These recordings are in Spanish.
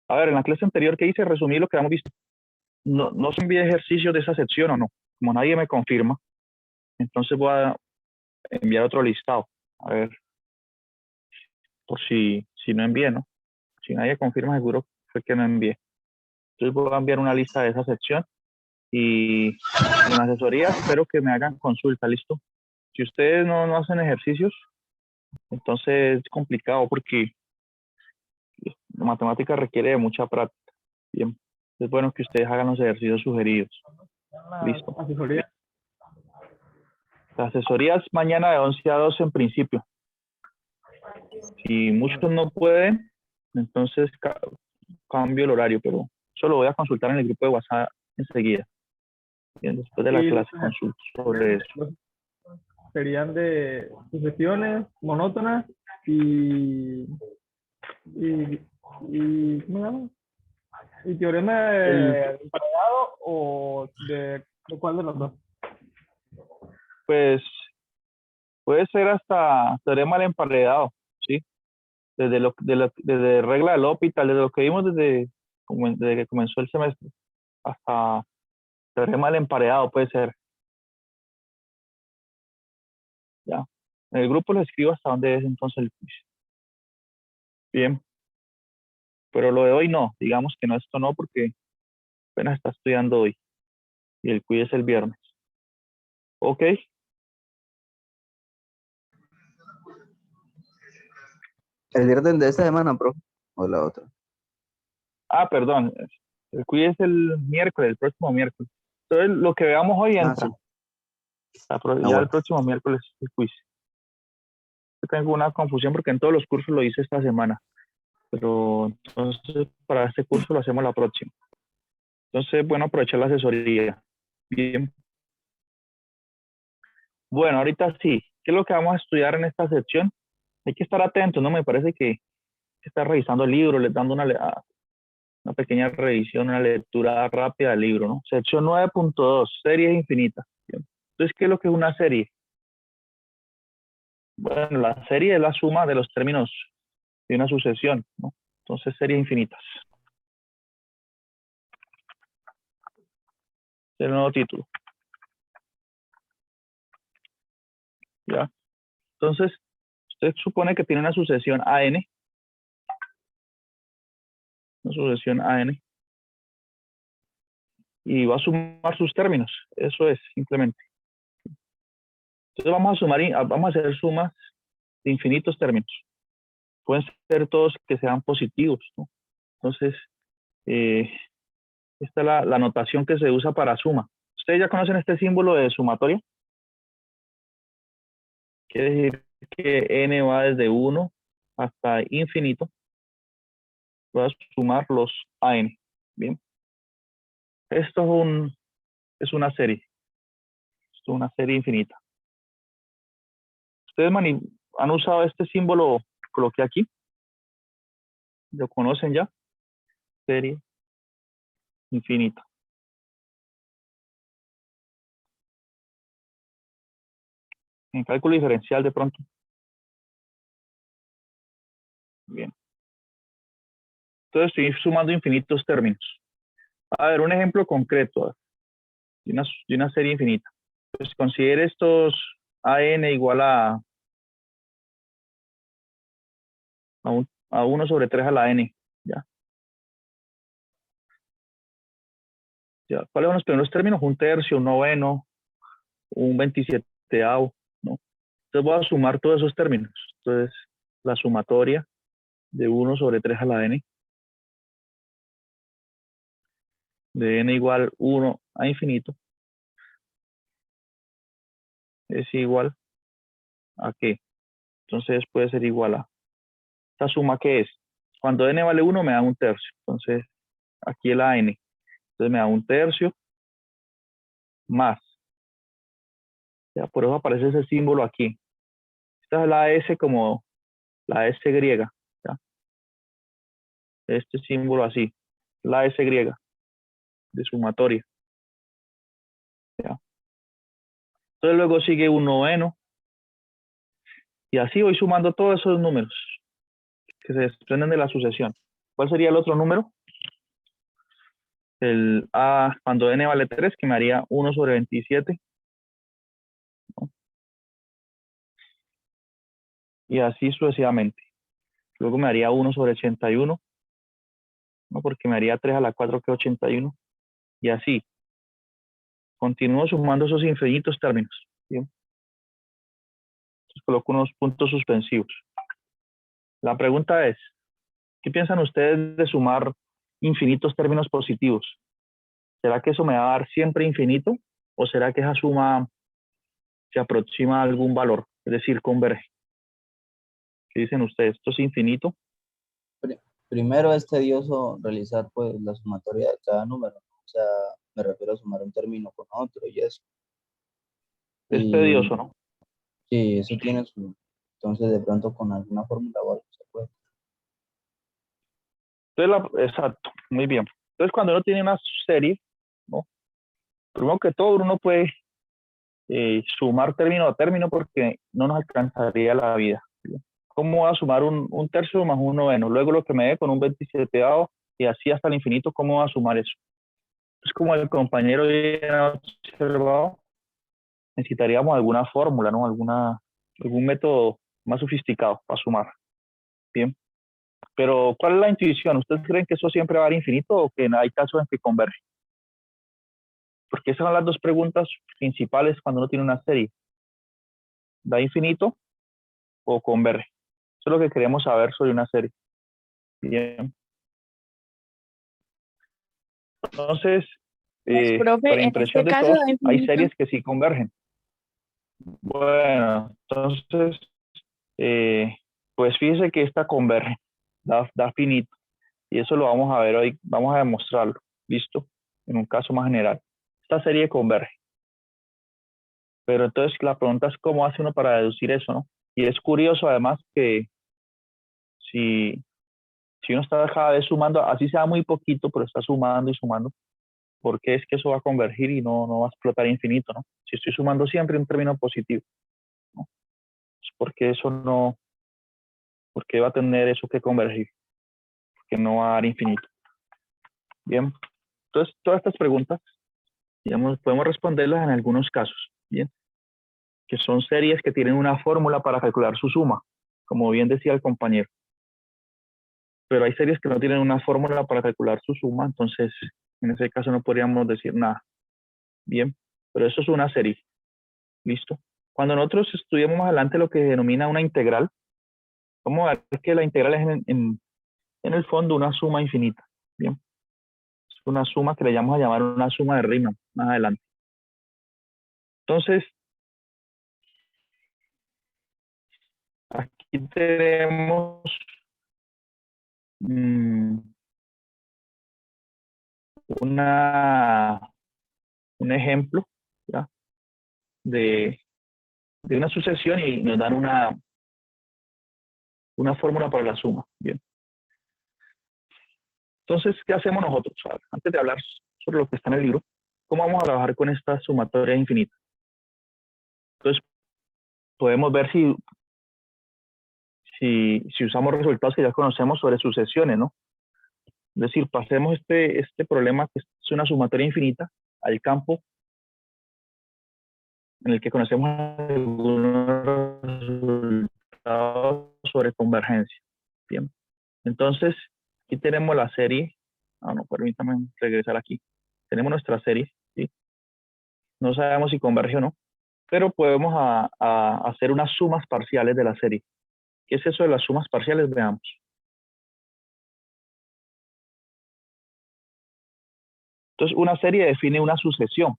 A ver, en la clase anterior que hice, resumí lo que hemos visto. No se envía ejercicios de esa sección o no. Como nadie me confirma, entonces voy a enviar otro listado. A ver, por si no envié, ¿no? Si nadie confirma, seguro fue que no envié. Entonces voy a enviar una lista de esa sección y en la asesoría espero que me hagan consulta, ¿listo? Si ustedes no hacen ejercicios, entonces es complicado porque la matemática requiere de mucha práctica. Bien, es bueno que ustedes hagan los ejercicios sugeridos. Listo. Asesoría. La asesoría es mañana de 11 a 12 en principio. Si muchos no pueden, entonces cambio el horario, pero eso lo voy a consultar en el grupo de WhatsApp enseguida. Bien, después de la Y clase consulto sobre eso. serían de sucesiones monótonas y ¿cómo se llama? ¿Y teorema de emparedado o de cuál de los dos? Pues puede ser hasta teorema del emparedado, ¿sí? Desde regla del hospital, desde lo que vimos desde que comenzó el semestre, hasta teorema del emparedado puede ser. Ya. En el grupo les escribo hasta dónde es entonces el quiz. Bien. Pero lo de hoy no, digamos que no, esto no, porque apenas está estudiando hoy y el quiz es el viernes. ¿Ok? El viernes de esta semana, profe, o la otra. Ah, perdón, el quiz es el miércoles, el próximo miércoles. Entonces, lo que veamos hoy entra. Sí. Ya Bueno. el próximo miércoles el quiz. Yo tengo una confusión porque en todos los cursos lo hice esta semana, pero entonces para este curso lo hacemos la próxima. Entonces, bueno, aprovechar la asesoría. Bien. Bueno, ahorita sí. ¿Qué es lo que vamos a estudiar en esta sección? Hay que estar atentos, ¿no? Me parece que estar revisando el libro, les dando una pequeña revisión, una lectura rápida del libro, ¿no? Sección 9.2, series infinitas. Bien. Entonces, ¿qué es lo que es una serie? Bueno, la serie es la suma de los términos de una sucesión, ¿no? Entonces, series infinitas. Es el nuevo título. ¿Ya? Entonces, usted supone que tiene una sucesión AN, y va a sumar sus términos. Eso es, simplemente. Entonces, vamos a hacer sumas de infinitos términos. Pueden ser todos que sean positivos, ¿no? Entonces, esta es la notación que se usa para suma. ¿Ustedes ya conocen este símbolo de sumatoria? Quiere decir que n va desde 1 hasta infinito. Voy a sumar los AN. Bien. Esto es una serie. Esto es una serie infinita. ¿Ustedes han usado este símbolo que coloqué aquí? ¿Lo conocen ya? Serie infinita. En cálculo diferencial de pronto. Bien. Entonces estoy sumando infinitos términos. A ver, un ejemplo concreto de una serie infinita. Pues considere estos AN igual a 1 sobre 3 a la N. ¿Ya? ¿Ya? ¿Cuáles son los primeros términos? Un tercio, un noveno, un 27avo, ¿no? Entonces voy a sumar todos esos términos. Entonces, la sumatoria de 1 sobre 3 a la N, de N igual 1 a infinito, es igual a qué. Entonces puede ser igual a, ¿esta suma qué es? Cuando N vale 1 me da un tercio. Entonces, aquí es la N. Entonces me da un tercio más. Ya, por eso aparece ese símbolo aquí. Esta es la S como la S griega. ¿Ya? Este símbolo así. La S griega de sumatoria. ¿Ya? Entonces luego sigue un noveno. Y así voy sumando todos esos números que se desprenden de la sucesión. ¿Cuál sería el otro número? El A, cuando n vale 3, que me haría 1 sobre 27. ¿No? Y así sucesivamente. Luego me haría 1 sobre 81, ¿no? Porque me haría 3 a la 4, que es 81. Y así. Continúo sumando esos infinitos términos. ¿Bien? Entonces coloco unos puntos suspensivos. La pregunta es, ¿qué piensan ustedes de sumar infinitos términos positivos? ¿Será que eso me va a dar siempre infinito? ¿O será que esa suma se aproxima a algún valor? Es decir, converge. ¿Qué dicen ustedes? ¿Esto es infinito? Primero es tedioso realizar pues la sumatoria de cada número, ¿no? O sea, me refiero a sumar un término con otro y eso. Es Y tedioso, ¿no? sí, eso tiene su, entonces de pronto con alguna fórmula o algo se puede. Entonces, exacto, muy bien. Entonces, cuando uno tiene una serie, ¿no? Primero que todo, uno puede sumar término a término porque no nos alcanzaría la vida. ¿Sí? ¿Cómo voy a sumar un tercio más un noveno? Luego lo que me dé con un 27avo y así hasta el infinito, ¿cómo va a sumar eso? Es como el compañero ya observado, necesitaríamos alguna fórmula, ¿no? Algún método más sofisticado para sumar. Bien. Pero, ¿cuál es la intuición? ¿Ustedes creen que eso siempre va a dar infinito o que hay casos en que converge? Porque esas son las dos preguntas principales cuando uno tiene una serie. ¿Da infinito o converge? Eso es lo que queremos saber sobre una serie. Bien. Entonces, Pues, para profe, en impresión este de caso todos, da hay infinito. series que sí convergen. Bueno, entonces, pues fíjese que esta converge, da finito. Y eso lo vamos a ver hoy, vamos a demostrarlo. ¿Listo? En un caso más general. Esta serie converge. Pero entonces la pregunta es cómo hace uno para deducir eso, ¿no? Y es curioso además que si, si uno está cada vez sumando, así sea muy poquito, pero está sumando y sumando, ¿por qué es que eso va a convergir y no va a explotar infinito, ¿no? Si estoy sumando siempre un término positivo, ¿no? Pues porque eso no, porque va a tener eso que convergir, que no va a dar infinito. Bien, entonces todas estas preguntas, digamos, podemos responderlas en algunos casos, bien, que son series que tienen una fórmula para calcular su suma, como bien decía el compañero. Pero hay series que no tienen una fórmula para calcular su suma, entonces en ese caso no podríamos decir nada. Bien, pero eso es una serie. ¿Listo? Cuando nosotros estudiamos más adelante lo que se denomina una integral, vamos a ver que la integral es en el fondo una suma infinita. Bien, es una suma que le vamos a llamar una suma de Riemann más adelante. Entonces, aquí tenemos un ejemplo, ¿ya? de una sucesión y nos dan una fórmula para la suma. Bien. Entonces, ¿qué hacemos nosotros? Antes de hablar sobre lo que está en el libro, ¿cómo vamos a trabajar con esta sumatoria infinita? Entonces, podemos ver si usamos resultados que ya conocemos sobre sucesiones, ¿no? Es decir, pasemos este problema, que es una sumatoria infinita, al campo en el que conocemos algunos resultados sobre convergencia. Bien. Entonces, aquí tenemos la serie. No, permítame regresar aquí. Tenemos nuestra serie, ¿sí? No sabemos si converge o no, pero podemos hacer unas sumas parciales de la serie. ¿Qué es eso de las sumas parciales? Veamos. Entonces, una serie define una sucesión.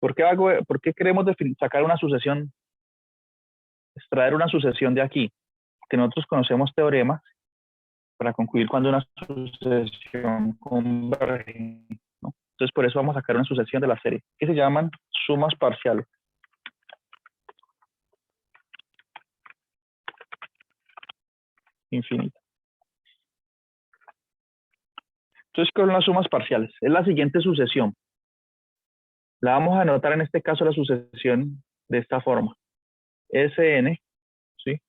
¿Por qué queremos sacar una sucesión, extraer una sucesión de aquí? Porque nosotros conocemos teoremas para concluir cuando una sucesión converge, ¿no? Entonces, por eso vamos a sacar una sucesión de la serie, que se llaman sumas parciales. Infinita. Entonces, ¿qué son las sumas parciales? Es la siguiente sucesión. La vamos a anotar en este caso la sucesión de esta forma. Sn, ¿sí?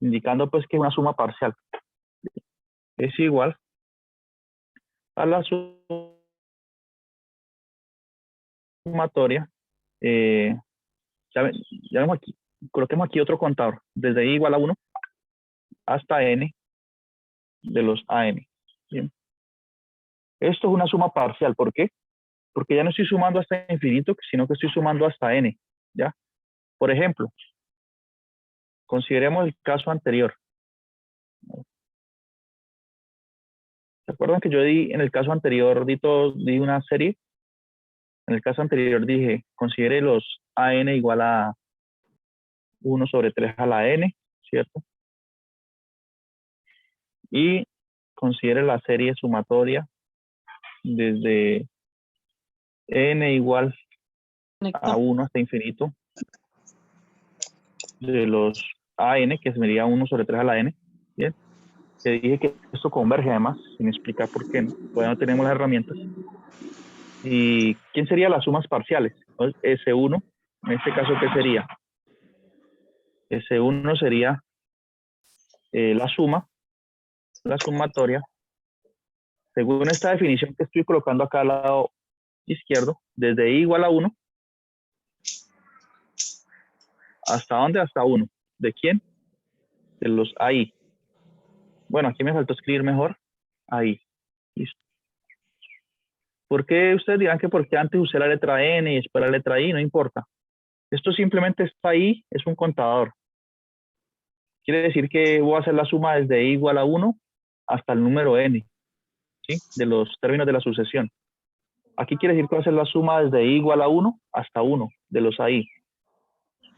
indicando pues que es una suma parcial. Es igual a la sumatoria. Ya vemos aquí, coloquemos aquí otro contador, desde i igual a 1 hasta n de los AN. Bien. Esto es una suma parcial, ¿por qué? Porque ya no estoy sumando hasta infinito, sino que estoy sumando hasta n, ¿ya? Por ejemplo, consideremos el caso anterior. ¿Se acuerdan que yo en el caso anterior di una serie? En el caso anterior dije, considere los AN igual a 1 sobre 3 a la n, ¿cierto? Y considere la serie sumatoria desde n igual a 1 hasta infinito de los AN, que sería 1 sobre 3 a la n. Bien. Que dije que esto converge además, sin explicar por qué, ¿no? Todavía no tenemos las herramientas. ¿Y quién serían las sumas parciales? Entonces, S1, en este caso, ¿qué sería? S1 sería la sumatoria, según esta definición que estoy colocando acá al lado izquierdo, desde i igual a 1, ¿hasta dónde? Hasta 1. ¿De quién? De los AI. Bueno, aquí me faltó escribir mejor. AI. Listo. ¿Por qué ustedes dirán que porque antes usé la letra N y después la letra I? No importa. Esto simplemente está ahí, es un contador. Quiere decir que voy a hacer la suma desde i igual a 1 hasta el número n, ¿sí? De los términos de la sucesión. Aquí quiere decir que voy a hacer la suma desde i igual a 1 hasta 1 de los AI.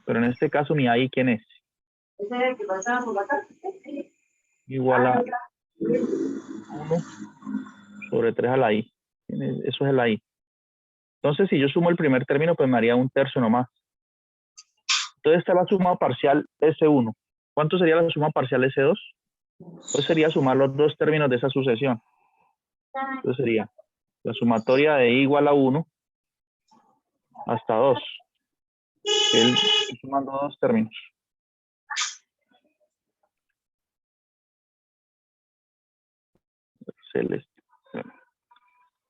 Pero en este caso, mi AI, ¿quién es? Igual a 1 sobre 3 a la i. Eso es el AI. Entonces, si yo sumo el primer término, pues me haría un tercio nomás. Entonces está la suma parcial S1. ¿Cuánto sería la suma parcial S2? Pues sería sumar los dos términos de esa sucesión. Entonces sería la sumatoria de i igual a 1 hasta 2. Estoy sumando dos términos. Celeste.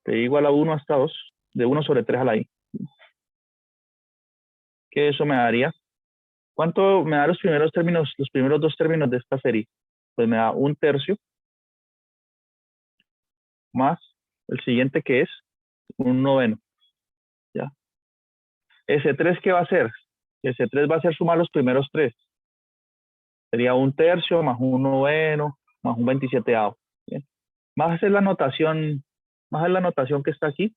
De i igual a 1 hasta 2, de 1 sobre 3 a la i. ¿Qué eso me daría? ¿Cuánto me da los primeros dos términos de esta serie? Pues me da un tercio más el siguiente, que es un noveno. ¿Ya? S3, ¿qué va a hacer? S3 va a ser sumar los primeros tres. Sería un tercio más un noveno más un 27avo. ¿Bien? Más es la notación que está aquí,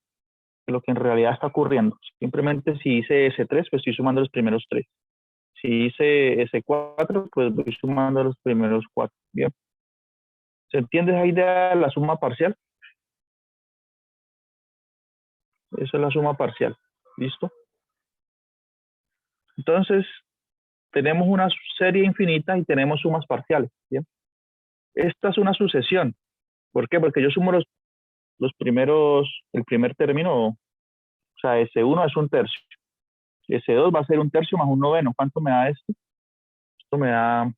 de lo que en realidad está ocurriendo. Simplemente si hice S3, pues estoy sumando los primeros tres. Si hice S4, pues voy sumando los primeros 4. Bien. ¿Se entiende esa idea de la suma parcial? Esa es la suma parcial. ¿Listo? Entonces, tenemos una serie infinita y tenemos sumas parciales. ¿Bien? Esta es una sucesión. ¿Por qué? Porque yo sumo los primeros, el primer término, o sea, S1 es un tercio. S2 va a ser un tercio más un noveno. ¿Cuánto me da esto? Esto me da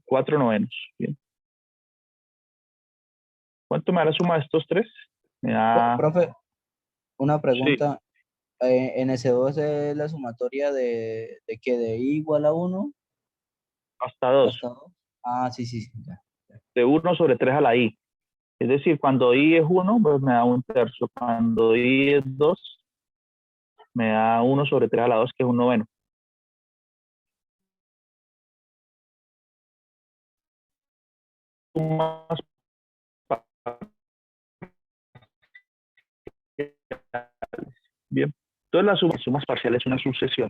4 novenos. ¿Bien? ¿Cuánto me da la suma de estos tres? Me da... Profe, una Sí, pregunta. En S2 es la sumatoria de que de i igual a 1 hasta 2. hasta 2. Ah, sí, sí, sí. Ya. De 1 sobre 3 a la i. Es decir, cuando i es 1, pues me da un tercio. Cuando i es 2, me da 1 sobre 3 a la 2, que es un noveno. Sumas parciales. Bien. Entonces las sumas parciales son una sucesión.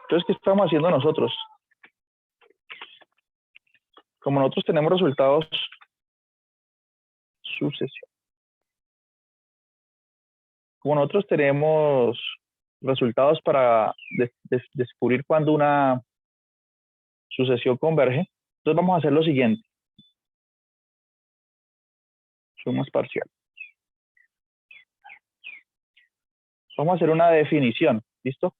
Entonces, ¿qué estamos haciendo nosotros? Como nosotros tenemos resultados sucesión. Como nosotros tenemos resultados para descubrir cuando una sucesión converge, entonces vamos a hacer lo siguiente. Sumas parciales. Vamos a hacer una definición. ¿Listo?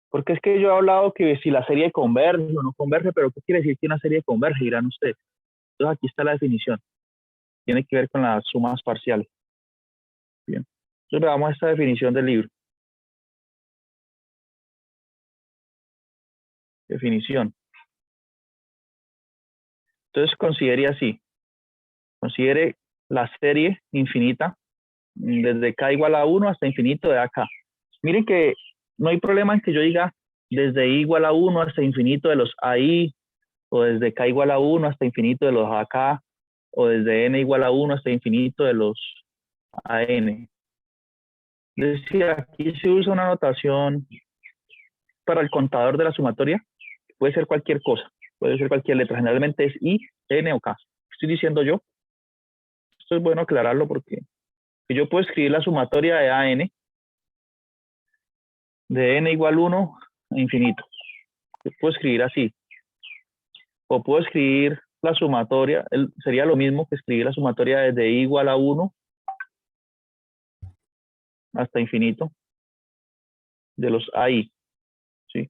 Porque es que yo he hablado que si la serie converge o no converge, pero ¿qué quiere decir que una serie converge? Dirán ustedes. Entonces aquí está la definición. Tiene que ver con las sumas parciales. Bien. Entonces veamos esta definición del libro. Definición. Entonces considere así. Considere la serie infinita desde k igual a 1 hasta infinito de acá. Miren que no hay problema en que yo diga desde i igual a 1 hasta infinito de los AI, o desde k igual a 1 hasta infinito de los AK, o desde n igual a 1 hasta infinito de los AN. Es decir, aquí se usa una notación para el contador de la sumatoria. Puede ser cualquier cosa, puede ser cualquier letra. Generalmente es I, N o K. ¿Qué estoy diciendo yo? Esto es bueno aclararlo porque yo puedo escribir la sumatoria de AN de n igual 1 a infinito. Yo puedo escribir así. O puedo escribir la sumatoria, sería lo mismo que escribir la sumatoria desde i igual a 1 hasta infinito de los AI. ¿Sí?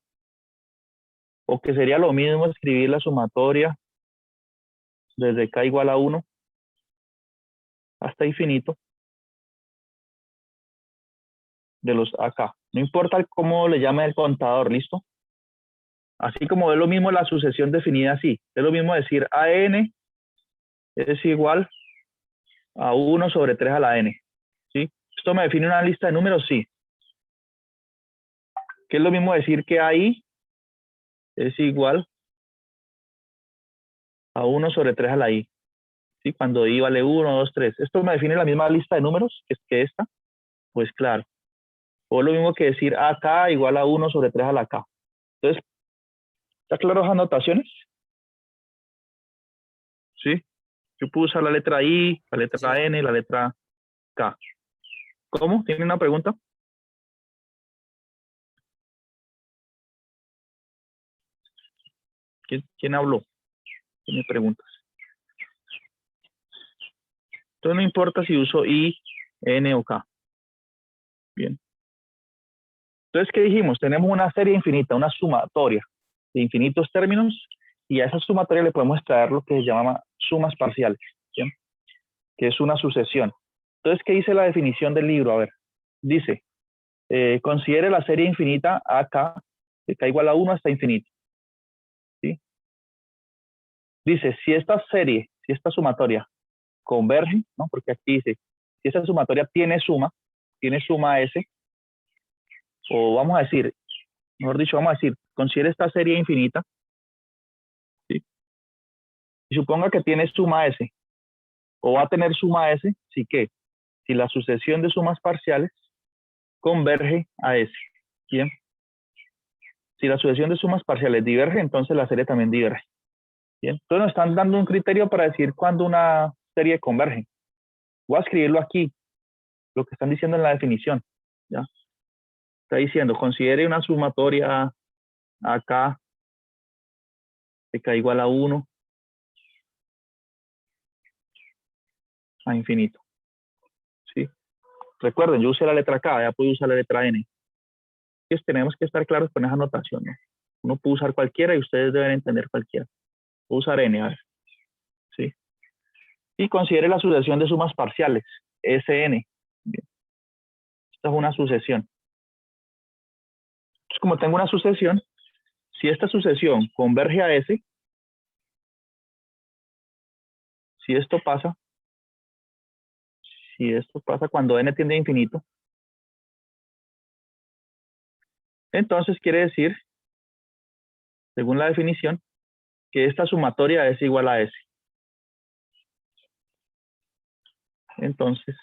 O que sería lo mismo escribir la sumatoria desde k igual a 1 hasta infinito de los AK. No importa cómo le llame el contador, ¿listo? Así como es lo mismo la sucesión definida así. Es lo mismo decir AN es igual a 1 sobre 3 a la n. ¿Sí? ¿Esto me define una lista de números? Sí. ¿Qué es lo mismo decir que AI es igual a 1 sobre 3 a la i? ¿Sí? Cuando i vale 1, 2, 3. ¿Esto me define la misma lista de números que esta? Pues claro. O lo mismo que decir AK igual a 1 sobre 3 a la k. Entonces, ¿está claro esas anotaciones? ¿Sí? Yo puedo usar la letra I, la letra Sí. N, la letra K. ¿Cómo? ¿Tiene una pregunta? ¿Quién habló? ¿Tiene preguntas? Entonces no importa si uso I, N o K. Bien. Entonces, ¿qué dijimos? Tenemos una serie infinita, una sumatoria de infinitos términos, y a esa sumatoria le podemos traer lo que se llama sumas parciales, ¿sí? Que es una sucesión. Entonces, ¿qué dice la definición del libro? A ver, dice, considere la serie infinita AK, de k igual a 1 hasta infinito. ¿Sí? Dice, si esta serie, si esta sumatoria converge, ¿no? Porque aquí dice, si esta sumatoria tiene suma S, o vamos a decir, mejor dicho, vamos a decir, considere esta serie infinita, ¿sí? Y suponga que tiene suma S, o va a tener suma S, sí que, si la sucesión de sumas parciales converge a S, ¿bien? Si la sucesión de sumas parciales diverge, entonces la serie también diverge, ¿bien? Entonces nos están dando un criterio para decir cuándo una serie converge. Voy a escribirlo aquí, lo que están diciendo en la definición, ¿ya? Está diciendo, considere una sumatoria acá de k igual a 1 a infinito. ¿Sí? Recuerden, yo usé la letra K, ya puedo usar la letra N. Entonces tenemos que estar claros con esa notación, ¿no? Uno puede usar cualquiera y ustedes deben entender cualquiera. Puedo usar N, a ver. ¿Sí? Y considere la sucesión de sumas parciales, Sn. Bien. Esta es una sucesión. Entonces, como tengo una sucesión, si esta sucesión converge a S, si esto pasa cuando n tiende a infinito, entonces quiere decir, según la definición, que esta sumatoria es igual a S. Entonces,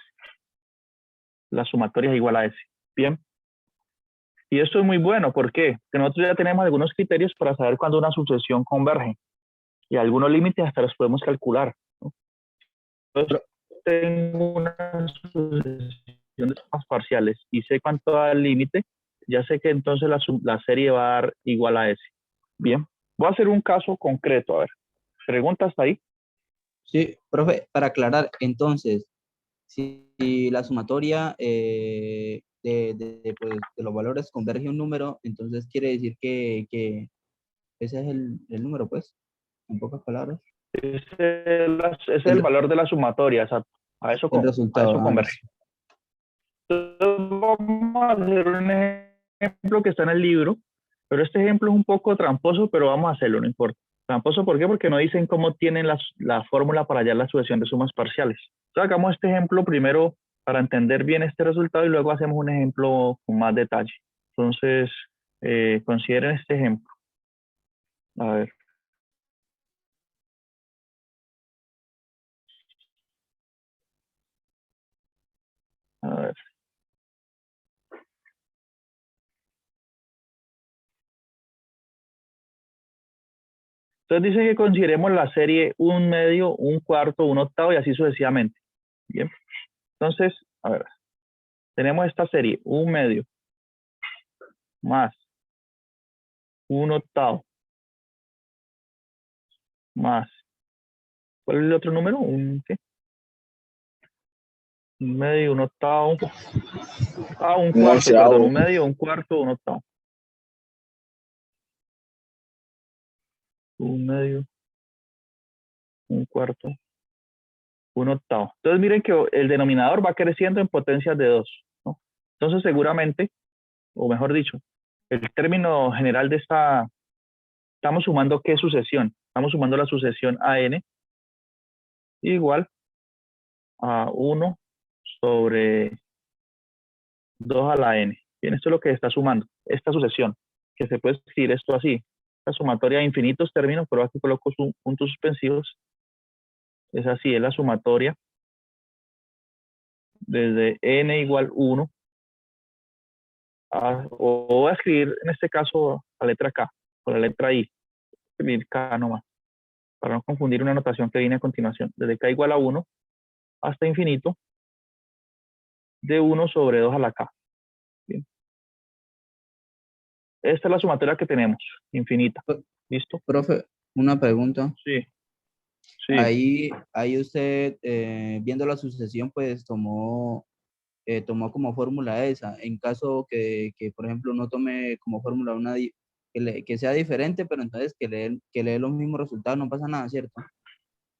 la sumatoria es igual a S. Bien. Y esto es muy bueno, ¿por qué? Porque nosotros ya tenemos algunos criterios para saber cuándo una sucesión converge. Y algunos límites hasta los podemos calcular, ¿no? Entonces, tengo una sucesión de sumas parciales y sé cuánto da el límite, ya sé que entonces la serie va a dar igual a S. Bien. Voy a hacer un caso concreto, a ver. ¿Preguntas ahí? Sí, profe, para aclarar, entonces, si la sumatoria pues, de los valores converge a un número, entonces quiere decir que ese es el número, pues, en pocas palabras. Ese es el El, valor de la sumatoria, exacto. el A resultado. eso converge. Entonces, vamos a hacer un ejemplo que está en el libro, pero este ejemplo es un poco tramposo, pero vamos a hacerlo, no importa. Tramposo, ¿por qué? Porque no dicen cómo tienen la fórmula para hallar la sucesión de sumas parciales. Entonces, hagamos este ejemplo primero para entender bien este resultado y luego hacemos un ejemplo con más detalle. Entonces, consideren este ejemplo. A ver. A ver. Entonces dice que consideremos la serie 1/2, 1/4, 1/8 y así sucesivamente. Bien. Entonces, a ver, tenemos esta serie 1/2 más 1/8 más, ¿cuál es el otro número? ¿Qué? 1/2, 1/8, un cuarto, perdón, 1/2, 1/4, 1/8. 1/2, 1/4, 1/8. Entonces miren que el denominador va creciendo en potencias de 2, ¿no? Entonces seguramente, o mejor dicho, el término general de esta, estamos sumando ¿qué sucesión? Estamos sumando la sucesión AN igual a 1 sobre 2 a la n. Bien, esto es lo que está sumando, esta sucesión, que se puede escribir esto así, la sumatoria de infinitos términos, pero aquí coloco puntos suspensivos, es así, es la sumatoria desde n igual 1 o voy a escribir en este caso la letra K, o la letra I, escribir K nomás, para no confundir una notación que viene a continuación, desde K igual a 1 hasta infinito, de 1 sobre 2 a la K. Bien. Esta es la sumatoria que tenemos, infinita. ¿Listo? Profe, una pregunta. Sí, sí. Ahí usted, viendo la sucesión, pues tomó como fórmula esa. En caso que, por ejemplo, no tome como fórmula que sea diferente, pero entonces que le dé los mismos resultados, no pasa nada, ¿cierto?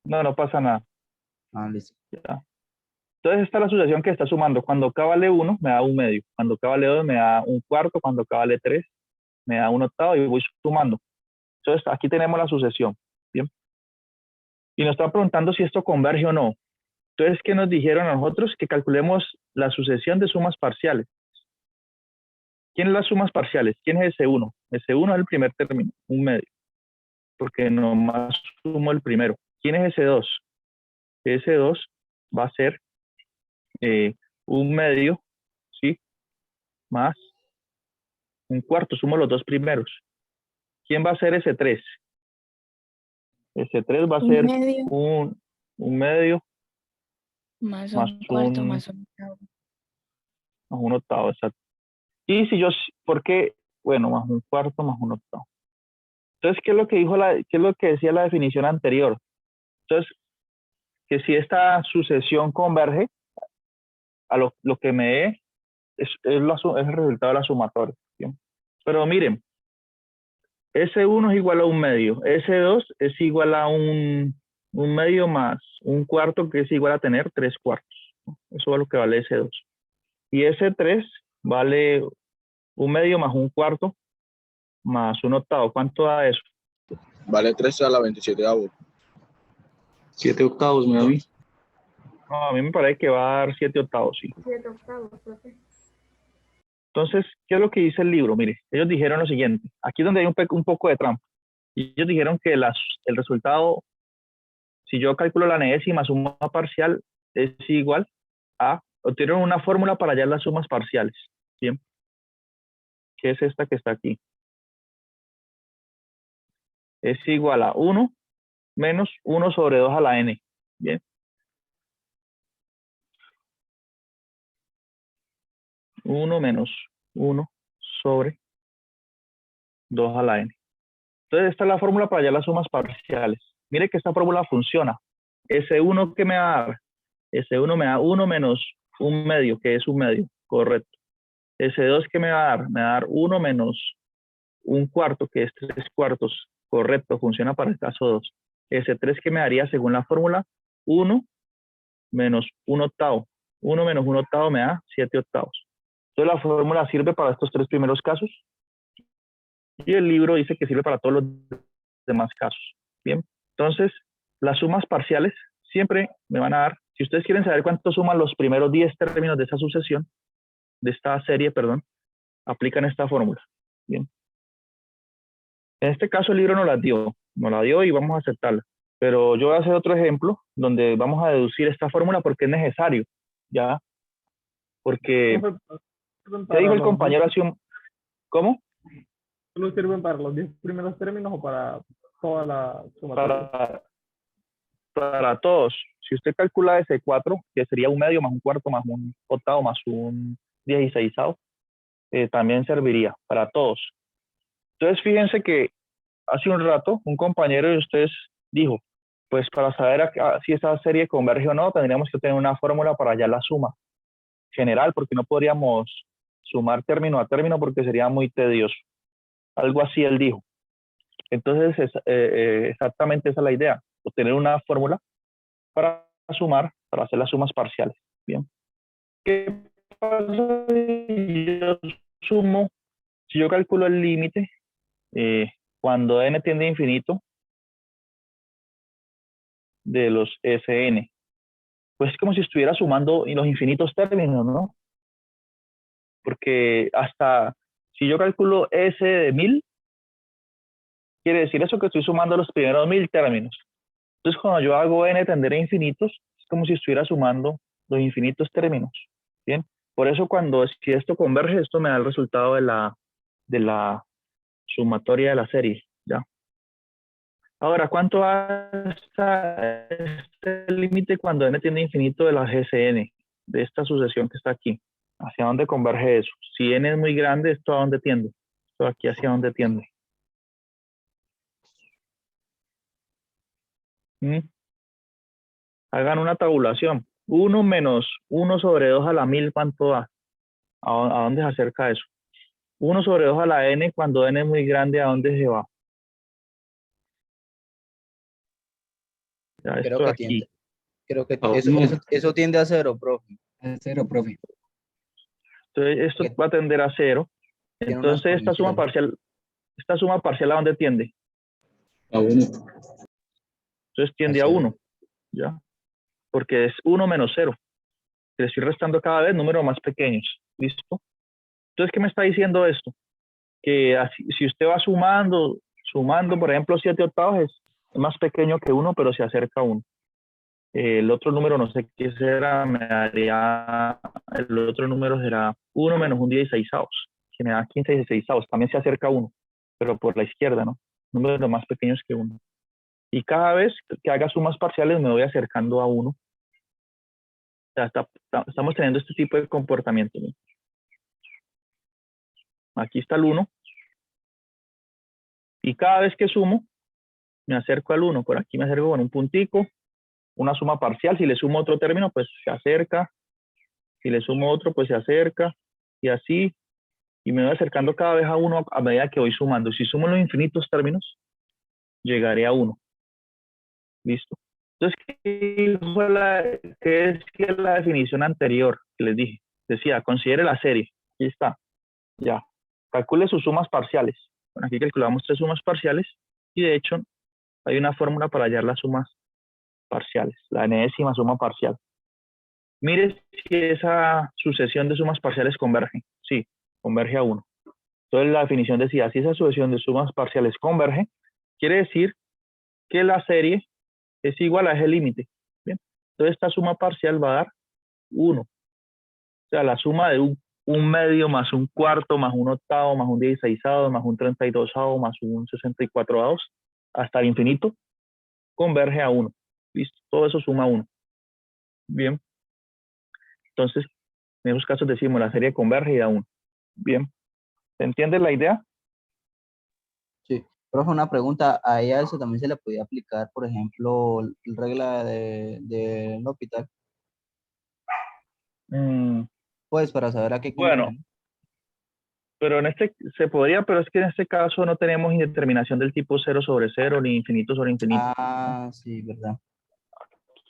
No, no pasa nada. Ah, listo. Ya. Entonces esta es la sucesión que está sumando. Cuando K vale 1, me da 1/2. Cuando K vale 2, me da 1/4. Cuando K vale 3, me da 1/8 y voy sumando. Entonces aquí tenemos la sucesión. ¿Bien? Y nos está preguntando si esto converge o no. Entonces, ¿qué nos dijeron a nosotros? Que calculemos la sucesión de sumas parciales. ¿Quién es las sumas parciales? ¿Quién es S1? S1 es el primer término, 1/2. Porque nomás sumo el primero. ¿Quién es S2? S2 va a ser 1/2, ¿sí? Más 1/4, sumo los dos primeros. ¿Quién va a ser S3? S3 va a ser 1/2 más más un cuarto, un, más un octavo. más 1/8, exacto. Y si yo, ¿por qué? Bueno, más 1/4 más 1/8. Entonces, ¿qué es lo que dijo qué es lo que decía la definición anterior? Entonces, que si esta sucesión converge a lo que me dé, es el resultado de la sumatoria. ¿Bien? Pero miren, S1 es igual a 1/2, S2 es igual a 1/2 más 1/4, que es igual a tener 3/4. Eso es lo que vale S2. Y S3 vale 1/2 más 1/4 más 1/8. ¿Cuánto da eso? Vale 13 a la 27avo. 7/8 me da a mí. No, a mí me parece que va a dar 7/8, sí. 7/8, profe. Entonces, ¿qué es lo que dice el libro? Mire, ellos dijeron lo siguiente. Aquí es donde hay un poco de trampa. Y ellos dijeron que el resultado, si yo calculo la enésima suma parcial, es igual a, obtuvieron una fórmula para hallar las sumas parciales. Bien. ¿Qué es esta que está aquí? Es igual a 1 menos 1 sobre 2 a la n. Bien. 1 menos 1 sobre 2 a la n. Entonces, esta es la fórmula para hallar las sumas parciales. Mire que esta fórmula funciona. S1 que me va a dar S1 me da 1 menos 1/2, que es 1/2, correcto. S2, ¿qué me va a dar? Me va a dar 1 menos 1/4, que es 3/4, correcto, funciona para el caso 2. S3, ¿qué me daría según la fórmula? 1 menos 1/8. 1 menos 1/8 me da 7/8. Entonces la fórmula sirve para estos 3 primeros casos y el libro dice que sirve para todos los demás casos. Bien, entonces las sumas parciales siempre me van a dar, si ustedes quieren saber cuánto suman los primeros 10 términos de esa sucesión, de esta serie, perdón, aplican esta fórmula. Bien. En este caso el libro nos la dio y vamos a aceptarla. Pero yo voy a hacer otro ejemplo donde vamos a deducir esta fórmula porque es necesario, ¿ya? Porque ya dijo el compañero hace un... ¿Cómo? ¿Solo sirven para los 10 primeros términos o para toda la sumatoria? Para todos. Si usted calcula ese 4, que sería 1/2 más 1/4 más 1/8 más 1/16, también serviría para todos. Entonces fíjense que hace un rato un compañero de ustedes dijo, pues para saber si esa serie converge o no, tendríamos que tener una fórmula para hallar la suma general, porque no podríamos sumar término a término porque sería muy tedioso. Algo así él dijo. Entonces, exactamente esa es la idea, obtener una fórmula para sumar, para hacer las sumas parciales. Bien. ¿Qué pasa si yo sumo, si yo calculo el límite cuando n tiende a infinito de los Sn? Pues es como si estuviera sumando los infinitos términos, ¿no? Porque hasta si yo calculo S de 1000, quiere decir eso que estoy sumando los primeros 1000 términos. Entonces, cuando yo hago n tender a infinitos, es como si estuviera sumando los infinitos términos. Bien, por eso si esto converge, esto me da el resultado de la sumatoria de la serie. ¿Ya? Ahora, ¿cuánto hasta este límite cuando n tiende a infinito de la GCN, de esta sucesión que está aquí? ¿Hacia dónde converge eso? Si n es muy grande, ¿esto a dónde tiende? Esto aquí hacia dónde tiende. Hagan una tabulación. 1 menos 1 sobre 2 a la 1000, ¿cuánto da? ¿A dónde se acerca eso? 1 sobre 2 a la n, cuando n es muy grande, ¿a dónde se va? Ya, Creo esto de que aquí. tiende. Creo que A eso, uno. eso tiende a 0, profe. A 0, profe. Entonces, esto Porque va a tender a 0. tiene una Entonces, esta suma exponencial. parcial, ¿a dónde tiende? A 1. Entonces, tiende a Hacia 1. ¿Ya? Porque es 1 menos 0. Le estoy restando cada vez números más pequeños. ¿Listo? Entonces, ¿qué me está diciendo esto? Que así, si usted va sumando, por ejemplo, 7/8 es más pequeño que 1, pero se acerca a 1. El otro número no sé qué será, el otro número será 1 menos 1/16, que me da 15/16, también se acerca a 1, pero por la izquierda, ¿no? Números más pequeños que 1. Y cada vez que haga sumas parciales me voy acercando a 1. O sea, estamos teniendo este tipo de comportamiento, ¿no? Aquí está el 1. Y cada vez que sumo, me acerco al 1. Por aquí me acerco con un puntico, una suma parcial. Si le sumo otro término, pues se acerca. Si le sumo otro, pues se acerca. Y así. Y me voy acercando cada vez a 1 a medida que voy sumando. Si sumo los infinitos términos, llegaré a 1. ¿Listo? Entonces, ¿qué es la definición anterior que les dije? Decía, considere la serie. Aquí está. Ya. Calcule sus sumas parciales. Bueno, aquí calculamos 3 sumas parciales. Y de hecho, hay una fórmula para hallar las sumas parciales. La enésima suma parcial. Mire si esa sucesión de sumas parciales converge. Sí, converge a 1. Entonces la definición decía, si esa sucesión de sumas parciales converge, quiere decir que la serie es igual a ese límite. Bien. Entonces esta suma parcial va a dar 1. O sea, la suma de un medio más un cuarto más un octavo más un 16avo más un 32avo más un 64avo hasta el infinito converge a 1. Listo, todo eso suma 1. Bien. Entonces, en esos casos decimos la serie converge y da 1. Bien. ¿Se entiende la idea? Sí. Profe, una pregunta. A ella eso también se le podía aplicar, por ejemplo, la regla del L'Hopital. Mm, Pues para saber a qué bueno, conviene, ¿no? pero en este se podría, pero es que en este caso no tenemos indeterminación del tipo cero sobre cero ni infinito sobre infinito. Ah, sí, verdad.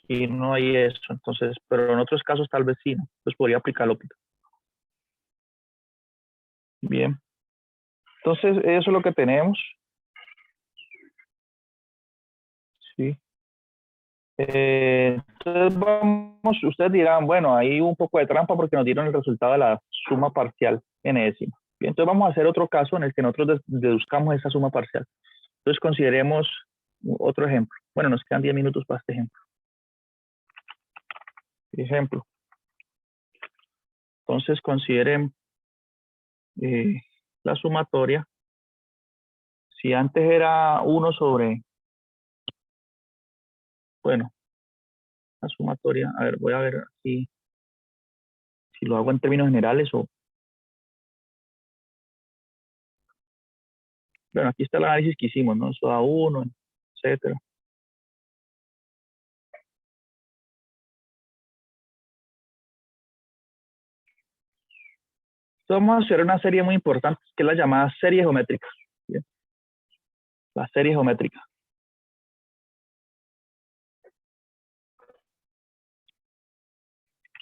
Y no hay eso, entonces, pero en otros casos tal vez sí, ¿no? Pues podría aplicarlo. Bien, entonces eso es lo que tenemos. Sí. Entonces vamos, ustedes dirán, bueno, hay un poco de trampa porque nos dieron el resultado de la suma parcial enésima. Bien, entonces vamos a hacer otro caso en el que nosotros deduzcamos esa suma parcial. Entonces consideremos otro ejemplo. Bueno, nos quedan 10 minutos para este ejemplo. Ejemplo. Entonces consideren la sumatoria. Si antes era 1 sobre, bueno, la sumatoria, a ver, voy a ver aquí si lo hago en términos generales o, bueno, aquí está el análisis que hicimos, ¿no? Eso da 1, etcétera. Entonces vamos a hacer una serie muy importante, que es la llamada serie geométrica. ¿Bien? La serie geométrica.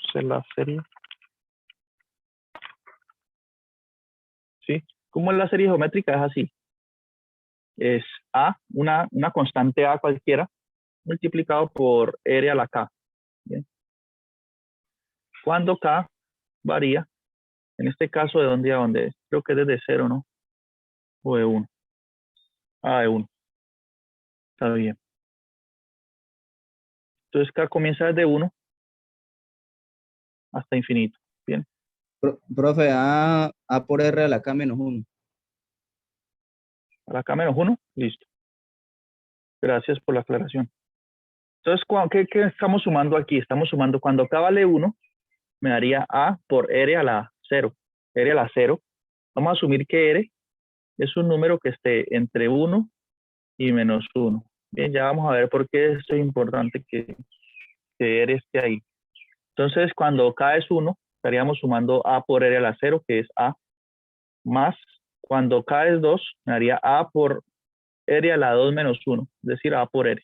Esa es la serie. ¿Sí? ¿Cómo es la serie geométrica? Es así. Es A, una constante A cualquiera, multiplicado por R a la K. ¿Bien? Cuando K varía, en este caso, ¿de dónde a dónde es? Creo que es desde 0, ¿no? O de 1. Ah, de 1. Está bien. Entonces K comienza desde 1 hasta infinito. Bien. Profe, A por R a la K menos 1. A la K menos 1, listo. Gracias por la aclaración. Entonces, ¿qué estamos sumando aquí? Estamos sumando cuando K vale 1, me daría A por R a la 0. R a la 0. Vamos a asumir que R es un número que esté entre 1 y menos 1. Bien, ya vamos a ver por qué esto es importante que R esté ahí. Entonces, cuando K es 1, estaríamos sumando A por R a la 0, que es A, más cuando K es 2, me daría A por R a la 2 menos 1, es decir, A por R.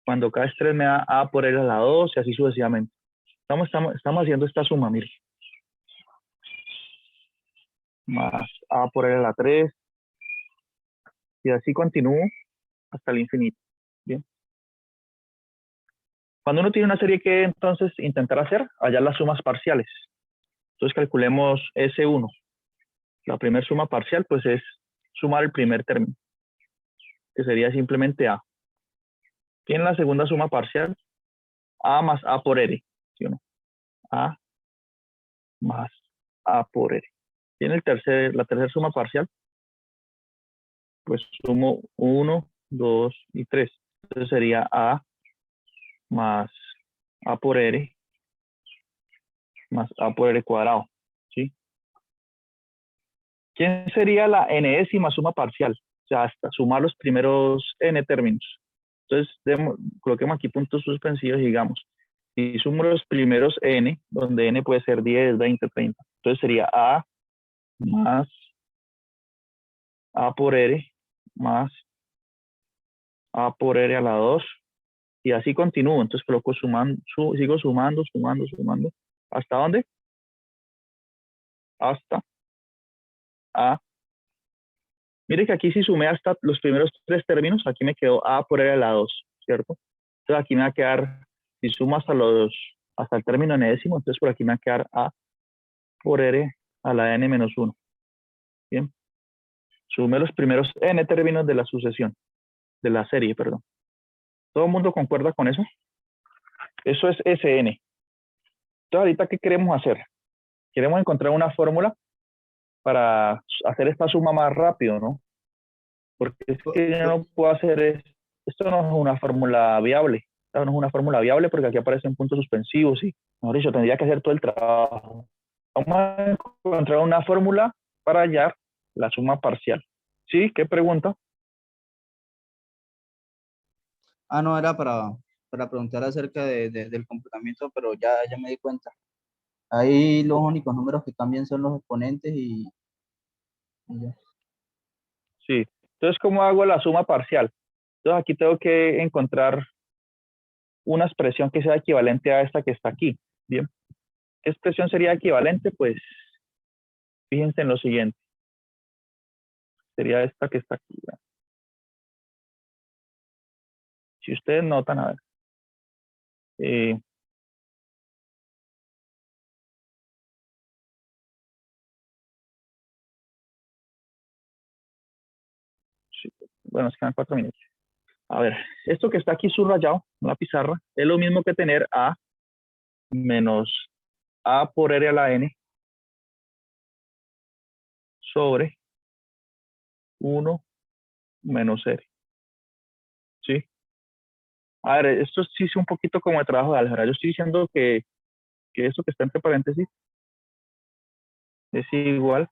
Cuando K es 3, me da A por R a la 2 y así sucesivamente. Estamos haciendo esta suma, mire. Más A por R a la 3 y así continúo hasta el infinito. Bien. Cuando uno tiene una serie que entonces intentar hacer, hallar las sumas parciales. Entonces calculemos S1. La primera suma parcial pues es sumar el primer término, que sería simplemente A. Tiene la segunda suma parcial, A más A por R. ¿Sí o no? A más A por R. Tiene la tercera suma parcial, pues sumo 1, 2 y 3. Entonces sería A más A por R más A por R cuadrado. ¿Sí? ¿Quién sería la enésima suma parcial? O sea, hasta sumar los primeros n términos. Entonces, coloquemos aquí puntos suspensivos y digamos, si sumo los primeros n, donde n puede ser 10, 20, 30. Entonces sería A más A por R más A por R a la 2 y así continúo. Entonces coloco sumando, sigo sumando, sumando, sumando. ¿Hasta dónde? Hasta A. Mire que aquí si sumé hasta los primeros 3 términos, aquí me quedó A por R a la 2, ¿cierto? Entonces aquí me va a quedar, si sumo hasta el término enésimo, entonces por aquí me va a quedar A por R a la n menos 1. Bien. Sume los primeros n términos de la sucesión, de la serie, perdón. ¿Todo el mundo concuerda con eso? Eso es Sn. Entonces, ahorita, ¿qué queremos hacer? Queremos encontrar una fórmula para hacer esta suma más rápido, ¿no? Porque es que yo no puedo hacer esto no es una fórmula viable. Esto no es una fórmula viable porque aquí aparecen puntos suspensivos y, mejor dicho, tendría que hacer todo el trabajo. Vamos a encontrar una fórmula para hallar la suma parcial. ¿Sí? ¿Qué pregunta? Ah, no, era para para preguntar acerca del comportamiento, pero ya me di cuenta. Ahí los únicos números que cambian son los exponentes y ya. Sí. Entonces, ¿cómo hago la suma parcial? Entonces, aquí tengo que encontrar una expresión que sea equivalente a esta que está aquí. Bien. ¿Qué expresión sería equivalente? Pues, fíjense en lo siguiente. Sería esta que está aquí. ¿Verdad? Si ustedes notan, a ver. Sí, bueno, nos quedan 4 minutos. A ver, esto que está aquí subrayado en la pizarra es lo mismo que tener A menos A por R a la N sobre 1 menos R. ¿Sí? A ver, esto sí es un poquito como de trabajo de álgebra. Yo estoy diciendo que esto que está entre paréntesis es igual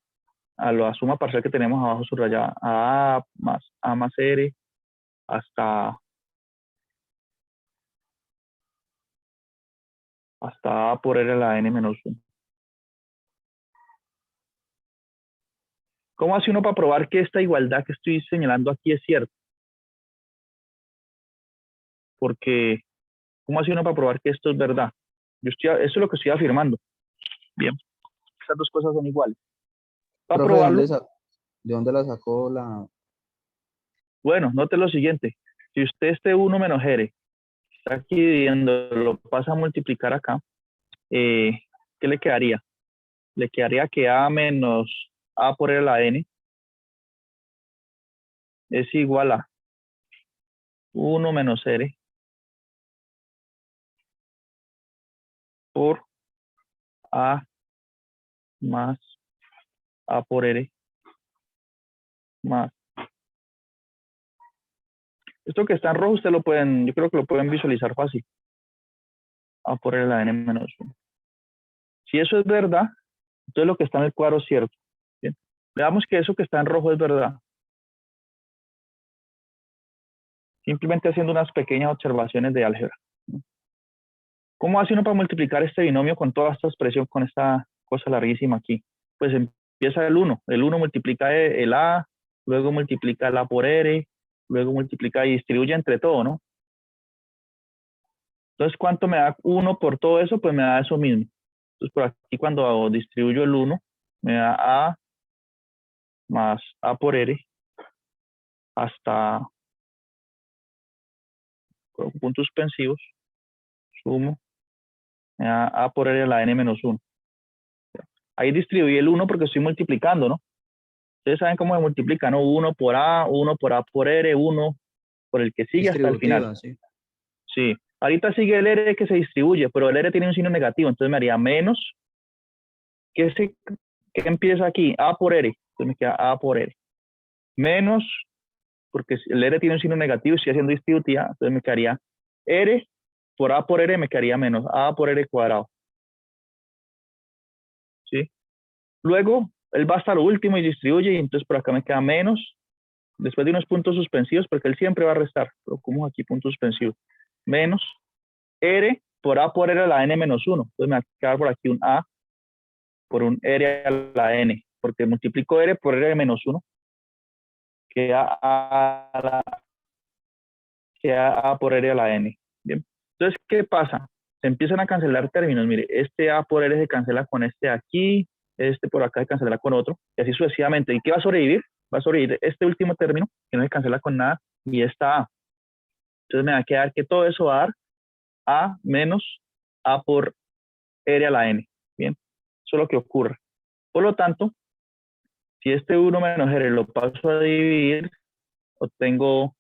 a la suma parcial que tenemos abajo subrayada. A más R hasta A por R a la N menos 1. ¿Cómo hace uno para probar que esta igualdad que estoy señalando aquí es cierta? Porque, ¿cómo hace uno para probar que esto es verdad? Esto es lo que estoy afirmando. Bien, estas dos cosas son iguales. Para Profe, probarlo, ¿de dónde la sacó la...? bueno, note lo siguiente. Si usted este 1 menos R está aquí dividiendo, lo pasa a multiplicar acá, ¿qué le quedaría? Le quedaría que A menos A por R a la N es igual a 1 menos R por A más A por R más. Esto que está en rojo, ustedes lo pueden, yo creo que lo pueden visualizar fácil. A por R a la N menos 1. Si eso es verdad, entonces lo que está en el cuadro es cierto. Bien. Veamos que eso que está en rojo es verdad. Simplemente haciendo unas pequeñas observaciones de álgebra. ¿Cómo hace uno para multiplicar este binomio con toda esta expresión, con esta cosa larguísima aquí? Pues empieza el 1. El 1 multiplica el A, luego multiplica el A por R, luego multiplica y distribuye entre todo, ¿no? Entonces, ¿cuánto me da 1 por todo eso? Pues me da eso mismo. Entonces, por aquí cuando distribuyo el 1, me da A más A por R hasta con puntos suspensivos, sumo, me da A por R a la N menos 1. Ahí distribuí el 1 porque estoy multiplicando, ¿no? Ustedes saben cómo se multiplica, ¿no? 1 por A por R, 1 por el que sigue hasta el final. Distributiva, sí. Sí. Ahorita sigue el R que se distribuye, pero el R tiene un signo negativo, entonces me haría menos. ¿Qué empieza aquí? A por R. Entonces me queda A por R. Menos, porque el R tiene un signo negativo y estoy haciendo distributiva, entonces me quedaría R por A por R, me quedaría menos A por R cuadrado. ¿Sí? Luego, él va hasta lo último y distribuye, y entonces por acá me queda menos, después de unos puntos suspensivos, porque él siempre va a restar, pero como aquí puntos suspensivos, menos R por A por R a la N menos 1. Entonces me va a quedar por aquí un A por un R a la N, porque multiplico R por R menos 1, queda A por R a la N. Bien. Entonces, ¿qué pasa? Se empiezan a cancelar términos. Mire, este A por R se cancela con este aquí, este por acá se cancela con otro, y así sucesivamente. ¿Y qué va a sobrevivir? Va a sobrevivir este último término, que no se cancela con nada, y esta A. Entonces me va a quedar que todo eso va a dar A menos A por R a la N. Bien, eso es lo que ocurre. Por lo tanto, si este 1 menos R lo paso a dividir, obtengo